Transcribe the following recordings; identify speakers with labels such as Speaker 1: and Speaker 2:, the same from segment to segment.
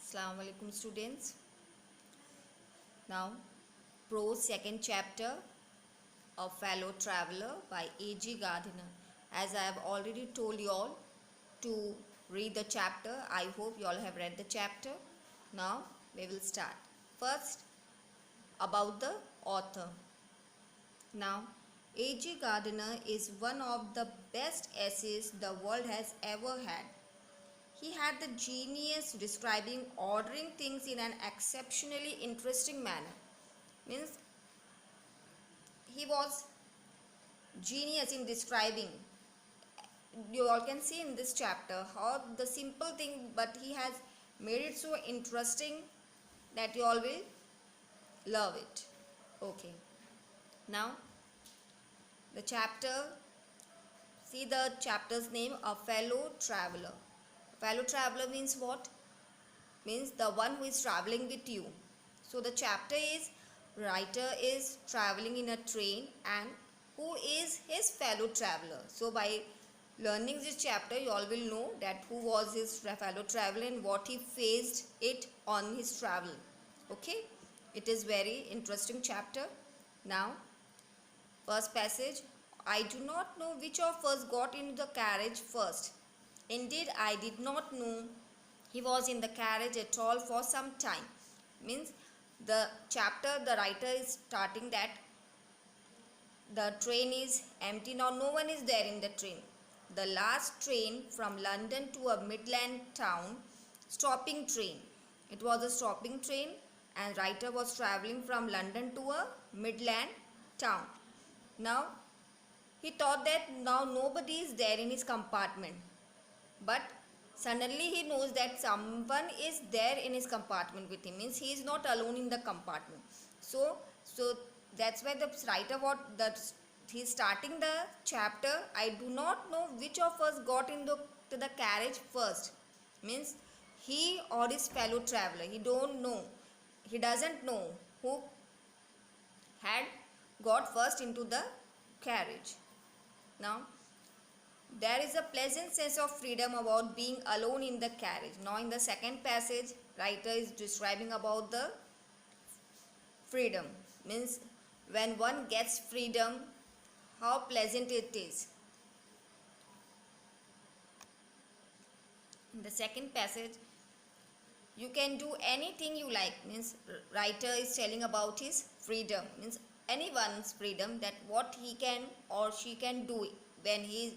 Speaker 1: Assalamu alaikum students. Now, prose second chapter of Fellow Traveler by A.G. Gardiner. As I have already told you all to read the chapter, I hope you all have read the chapter. Now, we will start. First, about the author. Now, A.G. Gardiner is one of the best essayists the world has ever had. He had the genius describing ordering things in an exceptionally interesting manner. Means he was genius in describing. You all can see in this chapter how the simple thing, but he has made it so interesting that you all will love it. Okay. Now the chapter, see the chapter's name, A Fellow Traveler. Fellow traveler means what? Means the one who is traveling with you. So the chapter is, writer is traveling in a train and who is his fellow traveler. So by learning this chapter, you all will know that who was his fellow traveler and what he faced it on his travel. Okay, it is very interesting chapter. Now, first passage. I do not know which of us got into the carriage first. Indeed, I did not know he was in the carriage at all for some time. Means the chapter, the writer is starting that the train is empty. Now no one is there in the train. The last train from London to a Midland town, stopping train. It was a stopping train and writer was traveling from London to a Midland town. Now he thought that now nobody is there in his compartment. But suddenly he knows that someone is there in his compartment with him. Means he is not alone in the compartment. So that's why the writer he is starting the chapter. I do not know which of us got into the carriage first. Means he or his fellow traveler. He don't know. He doesn't know who had got first into the carriage. Now, there is a pleasant sense of freedom about being alone in the carriage. Now in the second passage, writer is describing about the freedom. Means when one gets freedom, how pleasant it is. In the second passage, you can do anything you like. Means writer is telling about his freedom. Means anyone's freedom, that what he can or she can do when he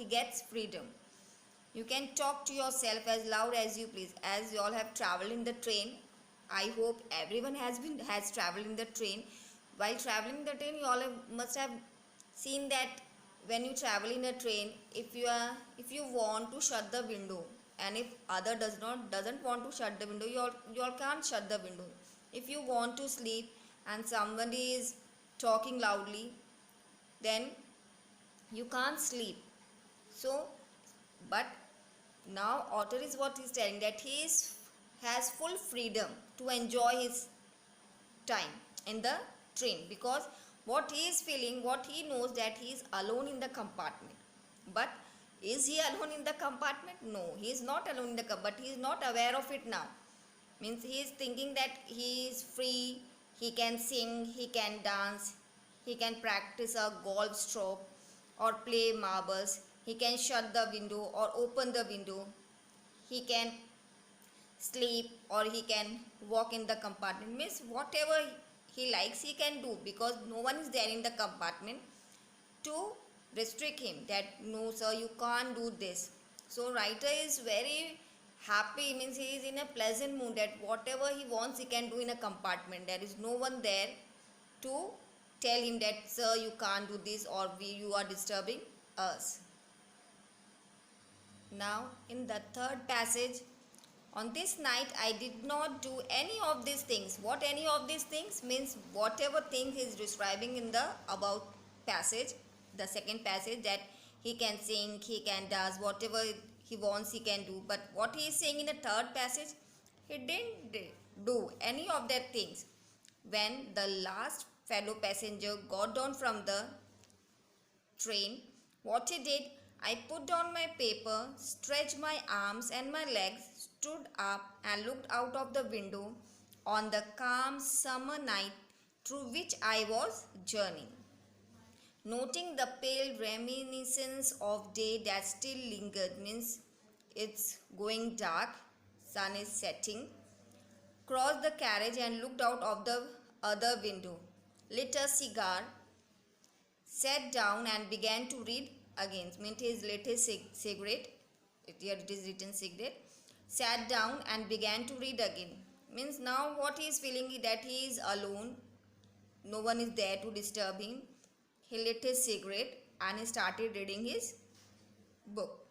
Speaker 1: gets freedom. You can talk to yourself as loud as you please. As you all have traveled in the train, I hope everyone has traveled in the train. While traveling in the train, you all must have seen that when you travel in a train, if you want to shut the window, and if other doesn't want to shut the window, you all can't shut the window. If you want to sleep and somebody is talking loudly, then you can't sleep. So, but now author is what he's telling, that he has full freedom to enjoy his time in the train, because what he is feeling, what he knows, that he is alone in the compartment. But is he alone in the compartment? No, he is not alone in the compartment, but he is not aware of it now. Means he is thinking that he is free, he can sing, he can dance, he can practice a golf stroke or play marbles, he can shut the window or open the window, he can sleep or he can walk in the compartment. Means whatever he likes he can do, because no one is there in the compartment to restrict him that no sir, you can't do this. So writer is very happy. Means he is in a pleasant mood that whatever he wants he can do in a compartment. There is no one there to tell him that sir, you can't do this, or you are disturbing us. Now in the third passage, on this night I did not do any of these things. What any of these things? Means whatever thing he is describing in the about passage, the second passage, that he can sing, he can dance, whatever he wants he can do. But what he is saying in the third passage, he didn't do any of that things. When the last fellow passenger got down from the train, what he did, I put down my paper, stretched my arms and my legs, stood up and looked out of the window on the calm summer night through which I was journeying. Noting the pale reminiscence of day that still lingered, means it's going dark, sun is setting, crossed the carriage and looked out of the other window, lit a cigar, sat down and began to read again. Means his latest cigarette, here it is written cigarette, sat down and began to read again. Means now what he is feeling is that he is alone, no one is there to disturb him. He lit his cigarette and he started reading his book.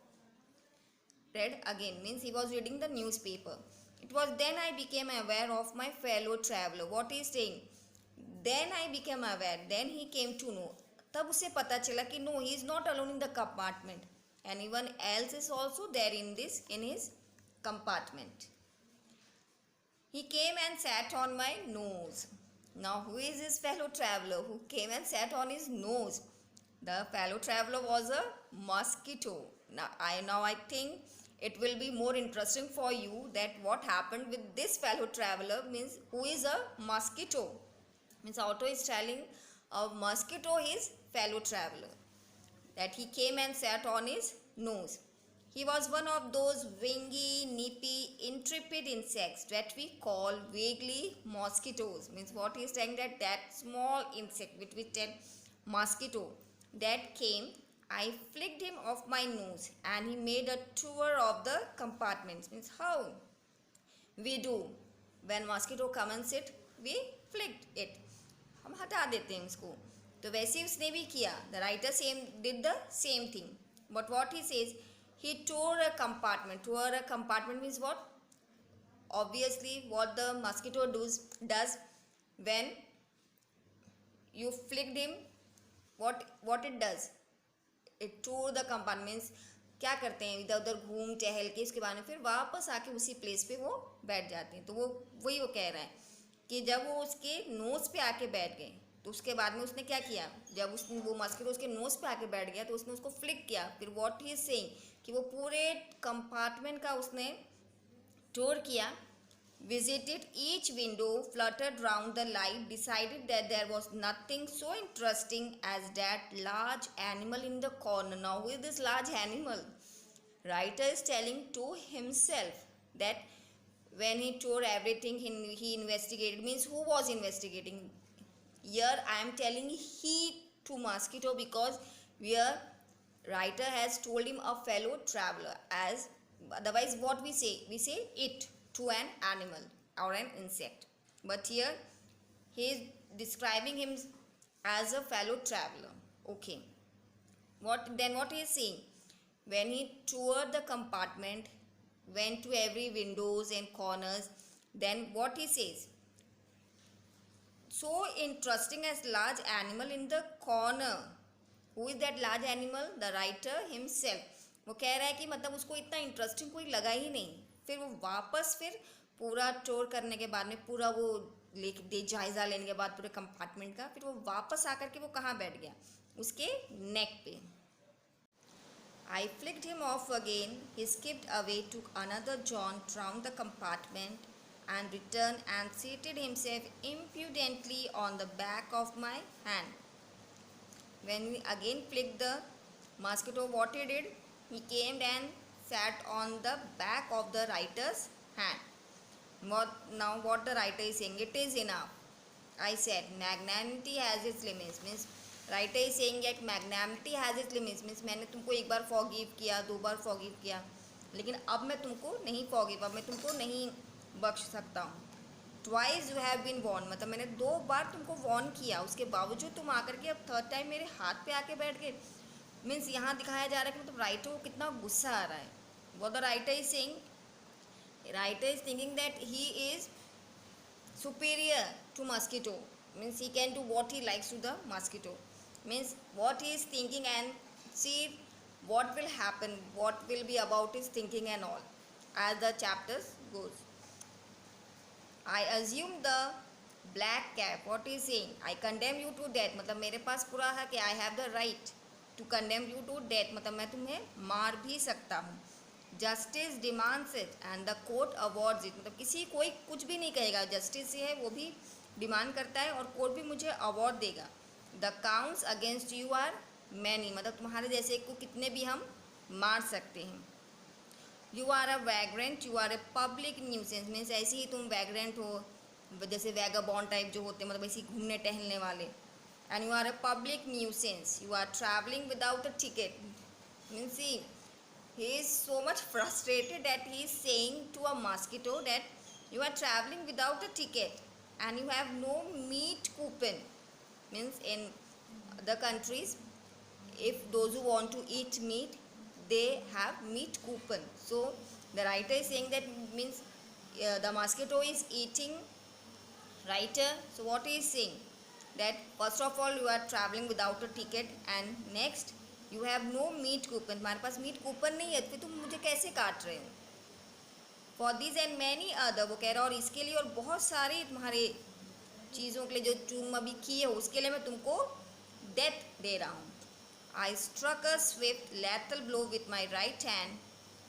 Speaker 1: Read again means he was reading the newspaper. It was then I became aware of my fellow traveler. What he is saying? Then I became aware. Then he came to know. तब उसे पता चला कि no, he is not alone in the compartment. Anyone else is also there in his compartment. He came and sat on my nose. Now who is this fellow traveler who came and sat on his nose? The fellow traveler was a mosquito. Now I think it will be more interesting for you that what happened with this fellow traveler, means who is a mosquito. Means author is telling a mosquito is fellow traveler, that he came and sat on his nose. He was one of those wingy, nippy, intrepid insects that we call vaguely mosquitoes. Means what he is saying, that small insect which we tell mosquito that came, I flicked him off my nose and he made a tour of the compartments. Means how we do when mosquito come and sit, we flicked it, हम हटा देते हैं उसको. तो वैसे ही उसने भी किया. The writer did the same thing. But what he says, he tore a compartment. Tore a compartment means what? Obviously what the mosquito does when you flicked him, what it does, it tore the compartment. Means क्या करते हैं, इधर उधर घूम टहल के उसके बाद में फिर वापस आके उसी प्लेस पे वो बैठ जाते हैं. तो वही वो कह रहा है कि जब वो उसके नोज़ पे आके बैठ गए तो उसके बाद में उसने क्या किया, जब वो मस्किटो उसके नोज़ पे आके बैठ गया तो उसने उसको फ्लिक किया. फिर व्हाट ही इज सेइंग कि वो पूरे कंपार्टमेंट का उसने टूर किया. Visited each window, fluttered round the light, decided that there was nothing so interesting as that large animal in the corner. Now who is this large animal? Writer is telling to himself that when he toured everything, he investigated. Means who was investigating? Here I am telling he to mosquito because where writer has told him a fellow traveler. As otherwise what we say it to an animal or an insect, but here he is describing him as a fellow traveler. Okay, what he is saying, when he toured the compartment, went to every windows and corners, then what he says, so interesting as large animal in the corner. Who is that large animal? The writer himself. वो कह रहा है कि मतलब उसको इतना interesting कोई लगा ही नहीं. फिर वो वापस फिर पूरा टूर करने के बाद में पूरा वो जायज़ा लेने के बाद पूरे कंपार्टमेंट का, फिर वो वापस आकर के वो कहाँ बैठ गया, उसके नेक पे. I flicked him off again. He skipped away, took another jaunt round the compartment and returned and seated himself impudently on the back of my hand. When we again flicked the mosquito, what he did, he came and sat on the back of the writer's hand. Now what the writer is saying, it is enough. I said, magnanimity has its limits. Means writer is saying that magnanimity has its limits. Means मैंने तुमको एक बार forgive किया, दो बार forgive किया, लेकिन अब मैं तुमको नहीं forgive, अब मैं तुमको नहीं बख्श सकता हूँ. Twice you have been warned, मतलब मैंने 2 बार तुमको warn किया, उसके बावजूद तुम आकर के अब थर्ड टाइम मेरे हाथ पे आके बैठ गए. मीन्स यहाँ दिखाया जा रहा है कि मतलब राइटर को कितना गुस्सा आ रहा है. What the writer is saying, writer is thinking that he is superior to mosquito. Means he can do what he likes to the mosquito. Means what he is thinking and see what will happen, what will be about his thinking and all as the chapters goes. I assume the black cap. What he is saying, I condemn you to death. मतलब मेरे पास पूरा है कि I have the right to condemn you to death. मतलब मैं तुम्हें मार भी सकता हूँ. Justice demands it and the court awards it, मतलब किसी कोई कुछ भी नहीं कहेगा, जस्टिस से है वो भी डिमांड करता है और कोर्ट भी मुझे अवार्ड देगा। The counts against you are many, मतलब तुम्हारे जैसे को कितने भी हम मार सकते हैं। You are a vagrant, you are a public nuisance, means ऐसे ही तुम वैग्रेंट हो, जैसे वैगाबॉन्ड टाइप जो होते हैं, मतलब ऐसे ही घूमने टहलने वाले। And you are a public nuisance, you are travelling without a ticket, means he is so much frustrated that he is saying to a mosquito that you are traveling without a ticket and you have no meat coupon, means in the countries if those who want to eat meat they have meat coupon. So the writer is saying that, means the mosquito is eating writer. So what he is saying, that first of all you are traveling without a ticket and next you have no meat coupon, तुम्हारे पास meet coupon नहीं है, फिर तुम मुझे कैसे काट रहे हो। For this and many other, वो कह रहा है और इसके लिए और बहुत सारी तुम्हारे चीज़ों के लिए जो तुम अभी किए हो उसके लिए मैं तुमको डेथ दे रहा हूँ। I struck a swift lateral blow with my right hand,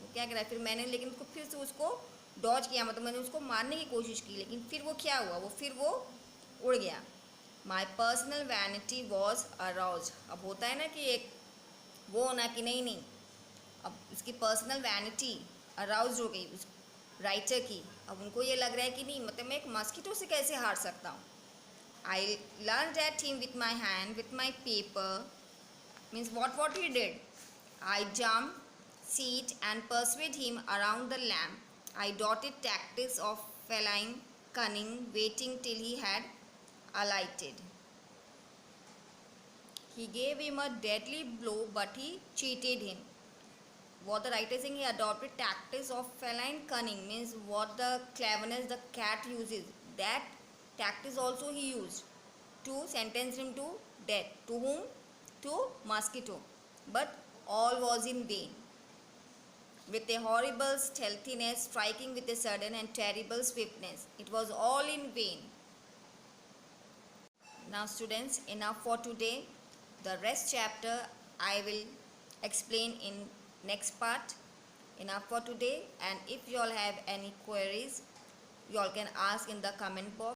Speaker 1: वो क्या कह रहा है, फिर मैंने लेकिन उसको फिर से उसको डॉज किया, मतलब मैंने उसको मारने की कोशिश की, लेकिन फिर वो क्या हुआ, वो फिर वो उड़ गया। My personal vanity was arouse, अब होता है ना कि एक वो होना कि नहीं नहीं, अब इसकी पर्सनल वैनिटी अराउज हो गई उस राइटर की, अब उनको ये लग रहा है कि नहीं, मतलब मैं एक मस्कीटो से कैसे हार सकता हूँ। I learn at him with my hand with my paper, means what he did, I jump seat and persuade him around the lamp. I dotted tactics of feline cunning, waiting till he had alighted. He gave him a deadly blow, but he cheated him. What the writer is saying, he adopted tactics of feline cunning, means what the cleverness the cat uses, that tactics also he used to sentence him to death. To whom? To mosquito. But all was in vain. With a horrible stealthiness, striking with a sudden and terrible swiftness, it was all in vain. Now students, enough for today. The rest chapter I will explain in next part. Enough for today, and if you all have any queries, you all can ask in the comment box.